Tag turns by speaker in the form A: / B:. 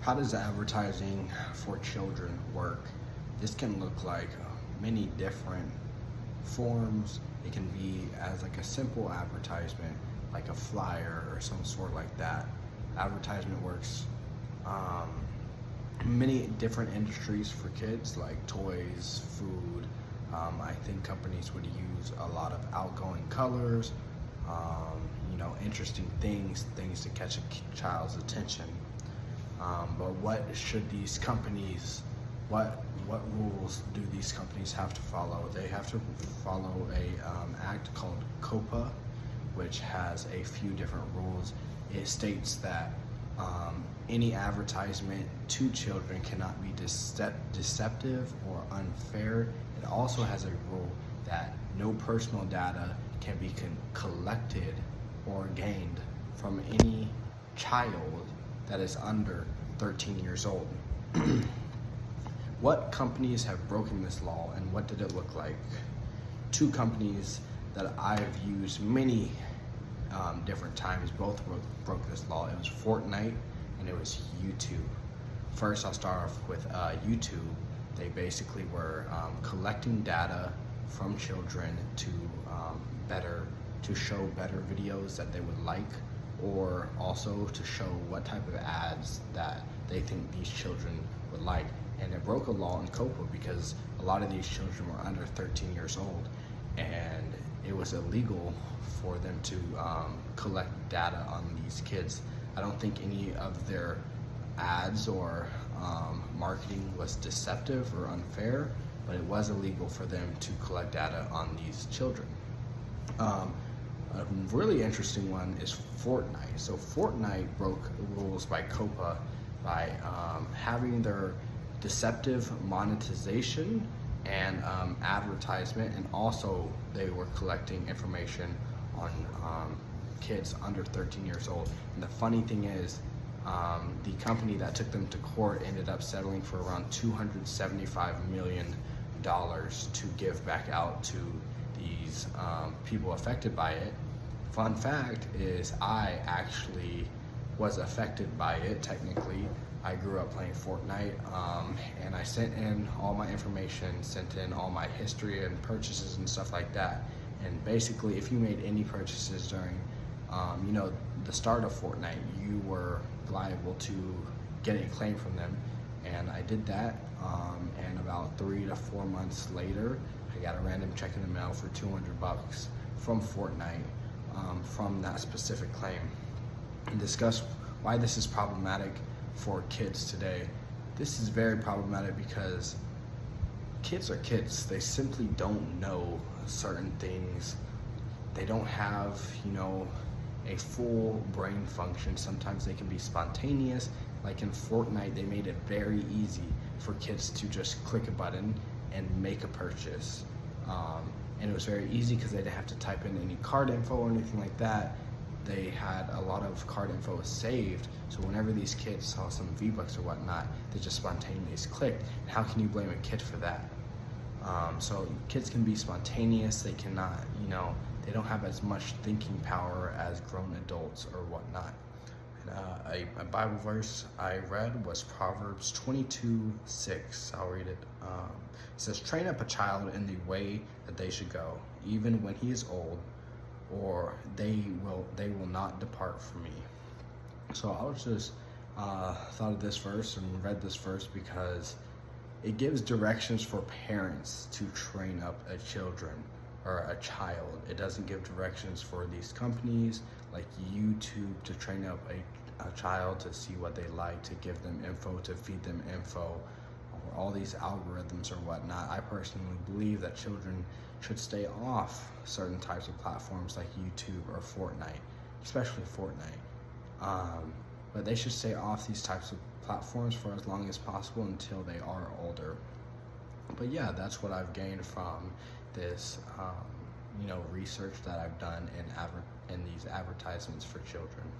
A: How does advertising for children work? This can look like many different forms. It can be as like a simple advertisement, like a flyer or some sort like that. Advertisement works many different industries for kids, like toys, food. I think companies would use a lot of outgoing colors, interesting things to catch a child's attention. But what should these companies, what rules do these companies have to follow? They have to follow a act called COPPA, which has a few different rules. It states that any advertisement to children cannot be deceptive or unfair. It also has a rule that no personal data can be collected or gained from any child that is under 13 years old. What companies have broken this law and what did it look like? Two companies that I've used many different times both broke this law. It was Fortnite and it was YouTube. First, I'll start off with YouTube. They basically were collecting data from children to show better videos that they would like, or also to show what type of ads that they think these children would like. And it broke a law in COPPA because a lot of these children were under 13 years old, and it was illegal for them to collect data on these kids. I don't think any of their ads or marketing was deceptive or unfair, but it was illegal for them to collect data on these children. A really interesting one is Fortnite. So Fortnite broke rules by COPPA by having their deceptive monetization and advertisement, and also they were collecting information on kids under 13 years old. And the funny thing is, the company that took them to court ended up settling for around $275 million to give back out to these people affected by it. Fun fact is I actually was affected by it technically. I grew up playing Fortnite, and I sent in all my information, sent in all my history and purchases and stuff like that. And basically, if you made any purchases during the start of Fortnite, you were liable to get a claim from them. And I did that, and about 3 to 4 months later, I got a random check in the mail for $200 from Fortnite from that specific claim. And discuss why this is problematic for kids today. This is very problematic because kids are kids. They simply don't know certain things. They don't have, a full brain function. Sometimes they can be spontaneous. Like in Fortnite, they made it very easy for kids to just click a button and make a purchase. And it was very easy because they didn't have to type in any card info or anything like that. They had a lot of card info saved, so whenever these kids saw some V-Bucks or whatnot, they just spontaneously clicked. How can you blame a kid for that? So kids can be spontaneous. They cannot, they don't have as much thinking power as grown adults or whatnot. And a Bible verse I read was Proverbs 22:6. I'll read it. It says, "Train up a child in the way that they should go, even when he is old, or they will not depart from me." So I was just thought of this verse and read this verse because it gives directions for parents to train up a child. It doesn't give directions for these companies like YouTube to train up a child to see what they like, to give them info, to feed them info, or all these algorithms or whatnot. I personally believe that children should stay off certain types of platforms like YouTube or Fortnite, especially Fortnite. But they should stay off these types of platforms for as long as possible until they are older. But yeah, that's what I've gained from this, research that I've done in these advertisements for children.